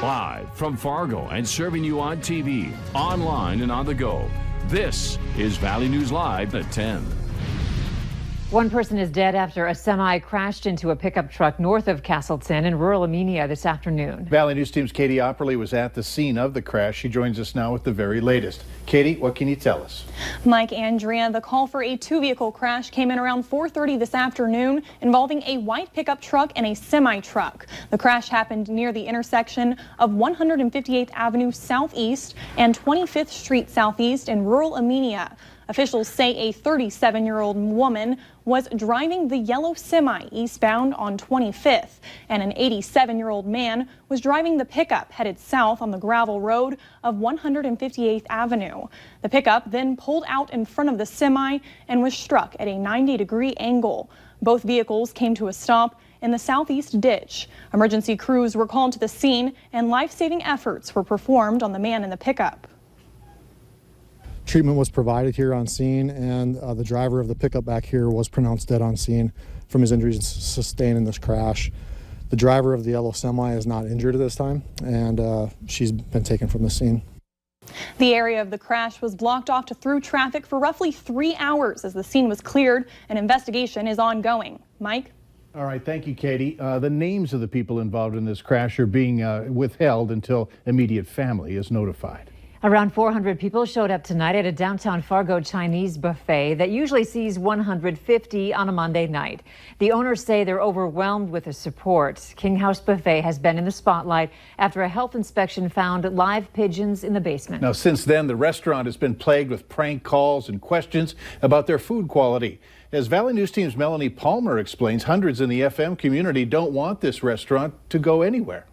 Live from Fargo and serving you on TV, online, and on the go. This is Valley News Live at 10. One person is dead after a semi crashed into a pickup truck north of Castleton in rural Armenia this afternoon. Valley News Team's Katie Opperly was at the scene of the crash. She joins us now with the very latest. Katie, what can you tell us? Mike, Andrea, the call for a two-vehicle crash came in around 4:30 this afternoon involving a white pickup truck and a semi-truck. The crash happened near the intersection of 158th Avenue Southeast and 25th Street Southeast in rural Armenia. Officials say a 37-year-old woman was driving the yellow semi eastbound on 25th, and an 87-year-old man was driving the pickup headed south on the gravel road of 158th Avenue. The pickup then pulled out in front of the semi and was struck at a 90-degree angle. Both vehicles came to a stop in the southeast ditch. Emergency crews were called to the scene and life-saving efforts were performed on the man in the pickup. Treatment was provided here on scene, and the driver of the pickup back here was pronounced dead on scene from his injuries sustained in this crash. The driver of the yellow semi is not injured at this time, and she's been taken from the scene. The area of the crash was blocked off to through traffic for roughly 3 hours as the scene was cleared. An investigation is ongoing. Mike? All right, thank you, Katie. The names of the people involved in this crash are being withheld until immediate family is notified. Around 400 people showed up tonight at a downtown Fargo Chinese buffet that usually sees 150 on a Monday night. The owners say they're overwhelmed with the support. King House Buffet has been in the spotlight after a health inspection found live pigeons in the basement. Now, since then, the restaurant has been plagued with prank calls and questions about their food quality. As Valley News Team's Melanie Palmer explains, hundreds in the FM community don't want this restaurant to go anywhere.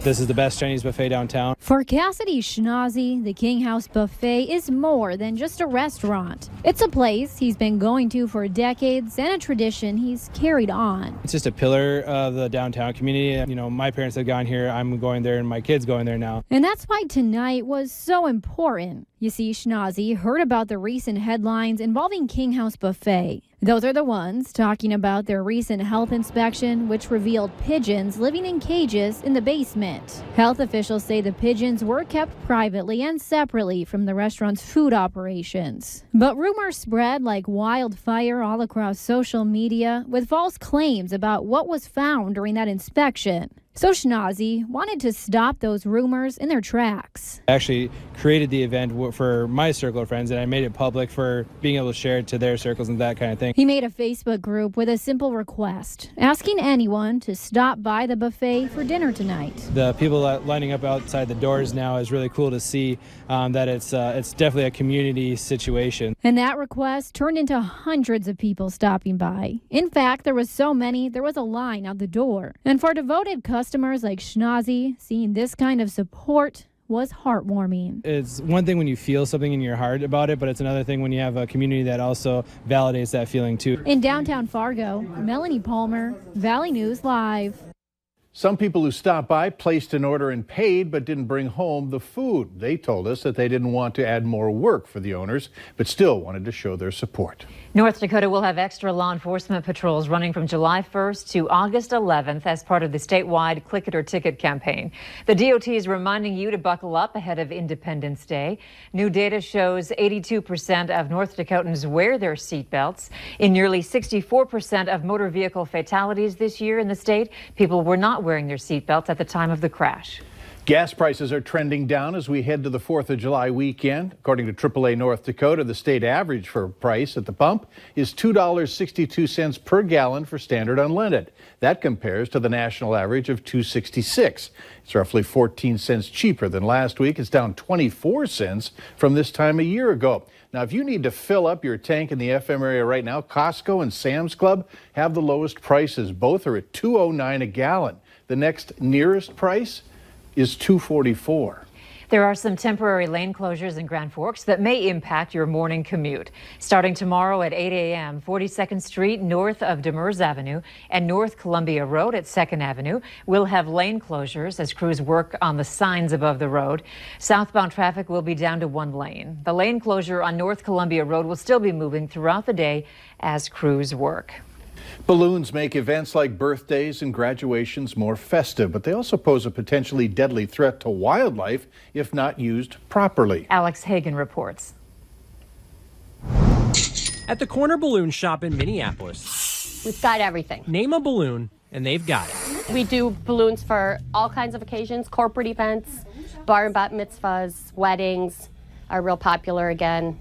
This is the best Chinese buffet downtown. For Cassidy Schnazi, the King House Buffet is more than just a restaurant. It's a place he's been going to for decades and a tradition he's carried on. It's just a pillar of the downtown community. You know, my parents have gone here, I'm going there, and my kids going there now. And that's why tonight was so important. You see, Schnazi heard about the recent headlines involving King House Buffet. Those are the ones talking about their recent health inspection, which revealed pigeons living in cages in the basement. Health officials say the pigeons were kept privately and separately from the restaurant's food operations. But rumors spread like wildfire all across social media with false claims about what was found during that inspection. So Schnazi wanted to stop those rumors in their tracks. I actually created the event for my circle of friends, and I made it public for being able to share it to their circles and that kind of thing. He made a Facebook group with a simple request, asking anyone to stop by the buffet for dinner tonight. The people lining up outside the doors now is really cool to see that it's definitely a community situation. And that request turned into hundreds of people stopping by. In fact, there was so many, there was a line out the door. And for devoted customers like Schnazi, seeing this kind of support was heartwarming. It's one thing when you feel something in your heart about it, but it's another thing when you have a community that also validates that feeling too. In downtown Fargo, Melanie Palmer, Valley News Live. Some people who stopped by placed an order and paid but didn't bring home the food. They told us that they didn't want to add more work for the owners, but still wanted to show their support. North Dakota will have extra law enforcement patrols running from July 1st to August 11th as part of the statewide Click It or Ticket campaign. The DOT is reminding you to buckle up ahead of Independence Day. New data shows 82% of North Dakotans wear their seatbelts. In nearly 64% of motor vehicle fatalities this year in the state, people were not wearing their seatbelts at the time of the crash. Gas prices are trending down as we head to the 4th of July weekend. According to AAA North Dakota, the state average for price at the pump is $2.62 per gallon for standard unleaded. That compares to the national average of $2.66. It's roughly 14 cents cheaper than last week. It's down 24 cents from this time a year ago. Now, if you need to fill up your tank in the FM area right now, Costco and Sam's Club have the lowest prices. Both are at $2.09 a gallon. The next nearest price is $2.44. There are some temporary lane closures in Grand Forks that may impact your morning commute. Starting tomorrow at 8 a.m., 42nd Street north of Demers Avenue and North Columbia Road at 2nd Avenue will have lane closures as crews work on the signs above the road. Southbound traffic will be down to one lane. The lane closure on North Columbia Road will still be moving throughout the day as crews work. Balloons make events like birthdays and graduations more festive, but they also pose a potentially deadly threat to wildlife if not used properly. Alex Hagan reports. At the Corner Balloon Shop in Minneapolis, we've got everything. Name a balloon and they've got it. We do balloons for all kinds of occasions, corporate events, bar and bat mitzvahs, weddings are real popular again,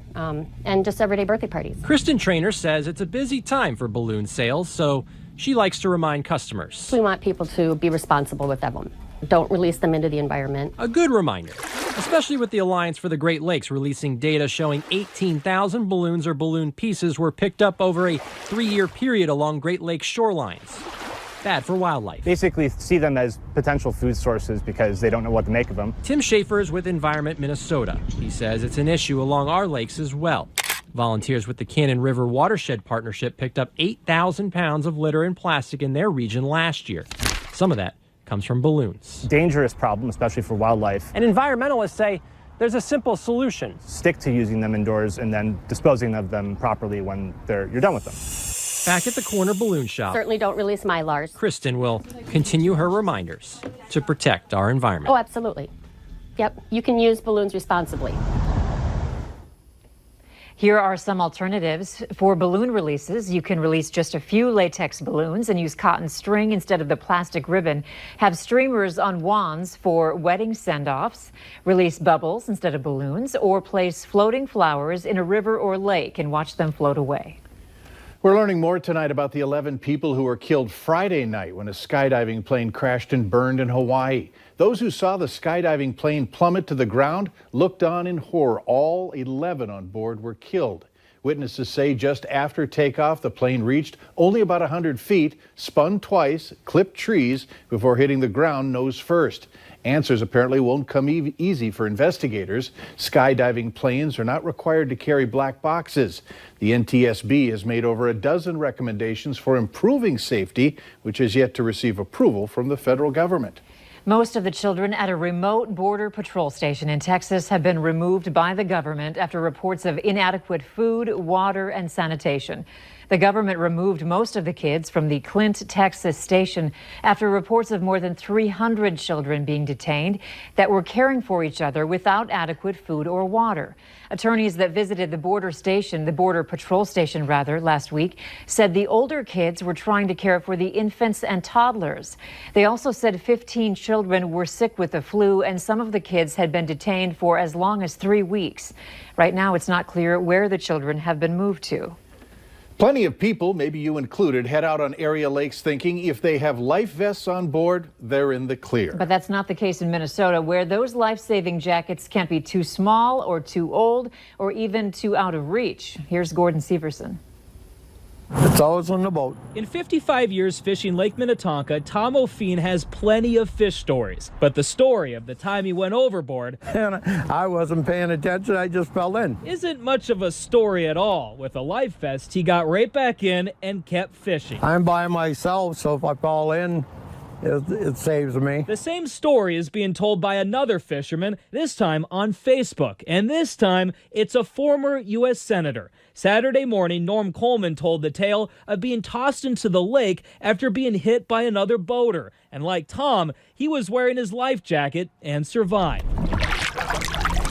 and just everyday birthday parties. Kristen Trainer says it's a busy time for balloon sales, so she likes to remind customers. We want people to be responsible with them. Don't release them into the environment. A good reminder, especially with the Alliance for the Great Lakes releasing data showing 18,000 balloons or balloon pieces were picked up over a 3-year period along Great Lakes shorelines. Bad for wildlife. Basically see them as potential food sources because they don't know what to make of them. Tim Schaefer is with Environment Minnesota. He says it's an issue along our lakes as well. Volunteers with the Cannon River Watershed Partnership picked up 8,000 pounds of litter and plastic in their region last year. Some of that comes from balloons. Dangerous problem, especially for wildlife. And environmentalists say there's a simple solution. Stick to using them indoors and then disposing of them properly when you're done with them. Back at the Corner Balloon Shop, Certainly don't release Mylars. Kristen will continue her reminders to protect our environment. Oh, absolutely. Yep, you can use balloons responsibly. Here are some alternatives. For balloon releases, you can release just a few latex balloons and use cotton string instead of the plastic ribbon. Have streamers on wands for wedding send-offs. Release bubbles instead of balloons, or place floating flowers in a river or lake and watch them float away. We're learning more tonight about the 11 people who were killed Friday night when a skydiving plane crashed and burned in Hawaii. Those who saw the skydiving plane plummet to the ground looked on in horror. All 11 on board were killed. Witnesses say just after takeoff, the plane reached only about 100 feet, spun twice, clipped trees before hitting the ground nose first. Answers apparently won't come easy for investigators. Skydiving planes are not required to carry black boxes. The NTSB has made over a dozen recommendations for improving safety, which has yet to receive approval from the federal government. Most of the children at a remote border patrol station in Texas have been removed by the government after reports of inadequate food, water, and sanitation. The government removed most of the kids from the Clint, Texas station after reports of more than 300 children being detained that were caring for each other without adequate food or water. Attorneys that visited the border patrol station last week said the older kids were trying to care for the infants and toddlers. They also said 15 children were sick with the flu and some of the kids had been detained for as long as 3 weeks. Right now, it's not clear where the children have been moved to. Plenty of people, maybe you included, head out on area lakes thinking if they have life vests on board, they're in the clear. But that's not the case in Minnesota, where those life-saving jackets can't be too small or too old or even too out of reach. Here's Gordon Severson. It's always on the boat. In 55 years fishing Lake Minnetonka, Tom O'Feen has plenty of fish stories. But the story of the time he went overboard And I wasn't paying attention, I just fell in. isn't much of a story at all. With a life vest, he got right back in and kept fishing. I'm by myself, so if I fall in, it saves me. The same story is being told by another fisherman, this time on Facebook. And this time, it's a former U.S. Senator. Saturday morning, Norm Coleman told the tale of being tossed into the lake after being hit by another boater. And like Tom, he was wearing his life jacket and survived.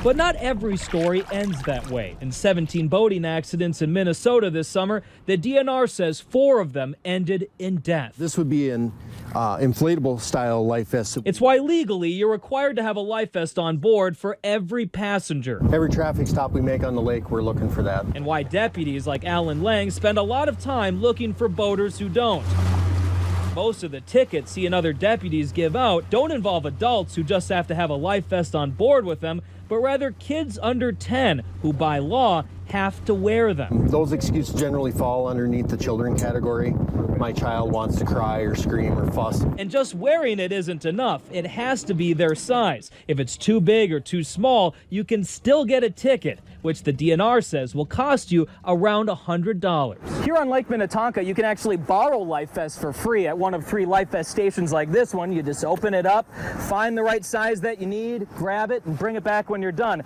But not every story ends that way. In 17 boating accidents in Minnesota this summer, the DNR says 4 of them ended in death. This would be an inflatable style life vest. It's why legally you're required to have a life vest on board for every passenger. Every traffic stop we make on the lake, we're looking for that. And why deputies like Alan Lang spend a lot of time looking for boaters who don't. Most of the tickets he and other deputies give out don't involve adults who just have to have a life vest on board with them, but rather kids under 10 who by law have to wear them. Those excuses generally fall underneath the children category. My child wants to cry or scream or fuss. And just wearing it isn't enough. It has to be their size. If it's too big or too small, you can still get a ticket, which the DNR says will cost you around $100. Here on Lake Minnetonka, you can actually borrow life vests for free at one of 3 life vest stations like this one. You just open it up, find the right size that you need, grab it, and bring it back when you're done.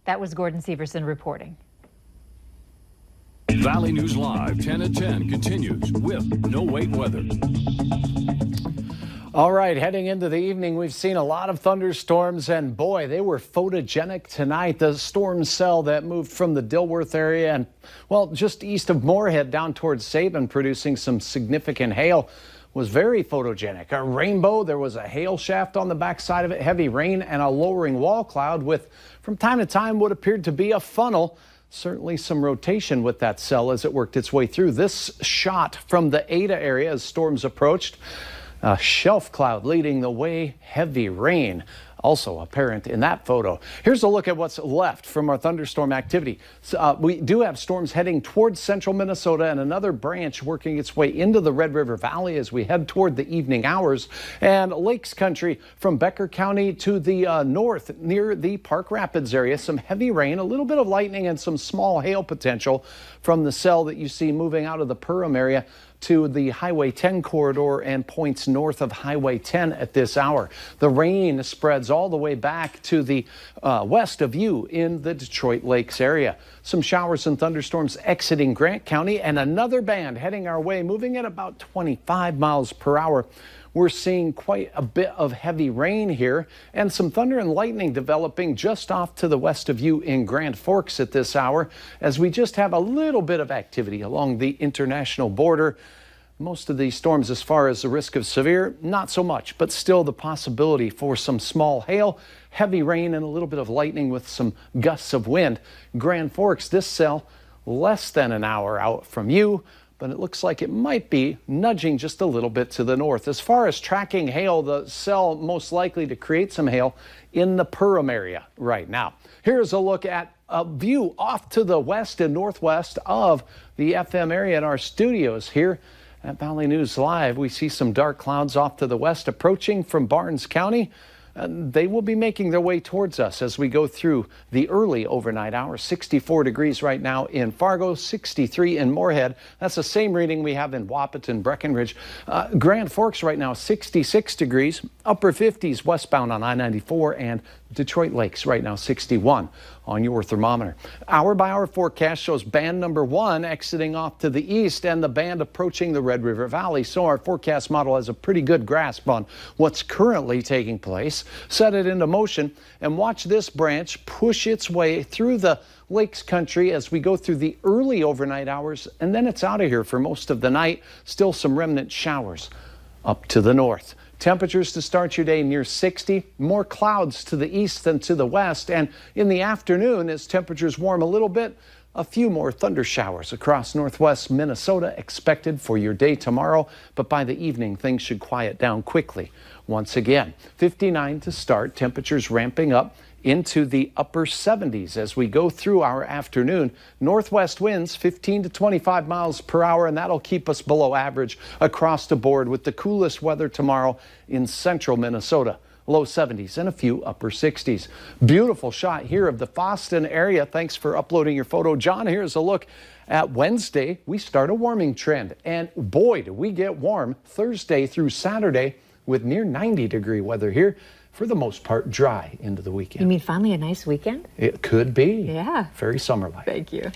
That was Gordon Severson reporting. Valley News Live 10 at 10 continues with no wait weather. All right, heading into the evening, we've seen a lot of thunderstorms, and boy, they were photogenic tonight. The storm cell that moved from the Dilworth area and, well, just east of Moorhead down towards Sabin, producing some significant hail, was very photogenic. A rainbow, there was a hail shaft on the backside of it, heavy rain, and a lowering wall cloud with, from time to time, what appeared to be a funnel. Certainly some rotation with that cell as it worked its way through. This shot from the Ada area as storms approached. A shelf cloud leading the way, heavy rain also apparent in that photo. Here's a look at what's left from our thunderstorm activity. We do have storms heading towards central Minnesota and another branch working its way into the Red River Valley as we head toward the evening hours. And Lakes Country from Becker County to the north near the Park Rapids area. Some heavy rain, a little bit of lightning, and some small hail potential from the cell that you see moving out of the Perham area to the Highway 10 corridor and points north of Highway 10 at this hour. The rain spreads all the way back to the west of you in the Detroit Lakes area. Some showers and thunderstorms exiting Grant County, and another band heading our way, moving at about 25 miles per hour. We're seeing quite a bit of heavy rain here and some thunder and lightning developing just off to the west of you in Grand Forks at this hour, as we just have a little bit of activity along the international border. Most of these storms, as far as the risk of severe, not so much, but still the possibility for some small hail, heavy rain, and a little bit of lightning with some gusts of wind. Grand Forks, this cell, less than an hour out from you, but it looks like it might be nudging just a little bit to the north. As far as tracking hail, the cell most likely to create some hail in the Perham area right now. Here's a look at a view off to the west and northwest of the FM area in our studios here at Valley News Live. We see some dark clouds off to the west approaching from Barnes County. They will be making their way towards us as we go through the early overnight hours. 64 degrees right now in Fargo, 63 in Moorhead. That's the same reading we have in Wahpeton, Breckenridge. Grand Forks right now, 66 degrees, upper 50s westbound on I-94, and Detroit Lakes right now, 61 on your thermometer. Hour by hour forecast shows band number 1 exiting off to the east and the band approaching the Red River Valley. So our forecast model has a pretty good grasp on what's currently taking place. Set it into motion and watch this branch push its way through the Lakes Country as we go through the early overnight hours, and then it's out of here for most of the night. Still some remnant showers up to the north. Temperatures to start your day near 60, more clouds to the east than to the west, and in the afternoon, as temperatures warm a little bit, a few more thunder showers across northwest Minnesota expected for your day tomorrow, but by the evening, things should quiet down quickly. Once again, 59 to start, temperatures ramping up into the upper 70s as we go through our afternoon. Northwest winds 15 to 25 miles per hour, and that'll keep us below average across the board with the coolest weather tomorrow in central Minnesota. Low 70s and a few upper 60s. Beautiful shot here of the Fosston area. Thanks for uploading your photo. John, here's a look at Wednesday. We start a warming trend, and boy, do we get warm Thursday through Saturday with near 90-degree weather here. For the most part, dry into the weekend. You mean finally a nice weekend? It could be. Yeah. Very summer-like. Thank you.